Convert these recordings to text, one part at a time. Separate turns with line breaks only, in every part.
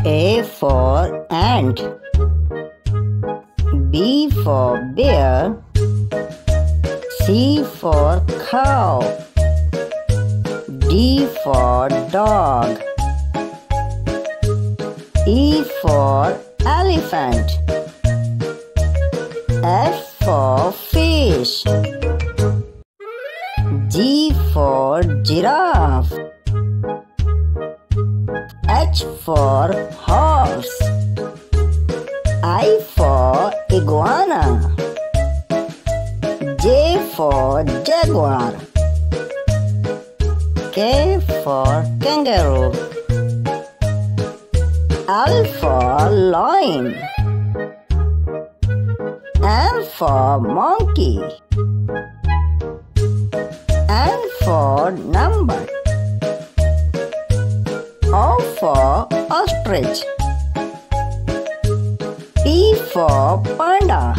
A for ant. B for bear. C for cow. D for dog. E for elephant. F for fish. G for giraffe. H for horse. I for iguana. J for jaguar. K for kangaroo. L for lion. M for monkey. N for number. O for ostrich. P for panda.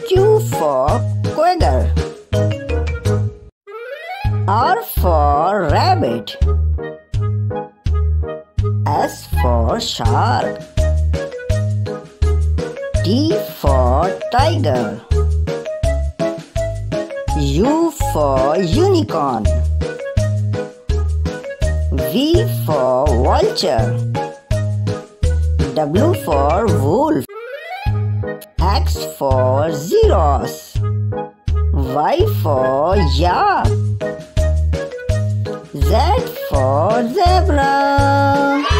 Q for quagga. R for rabbit. S for shark. T for tiger. U for unicorn. V for vulture. W for wolf. X for xeros. Y for yak. Z for zebra.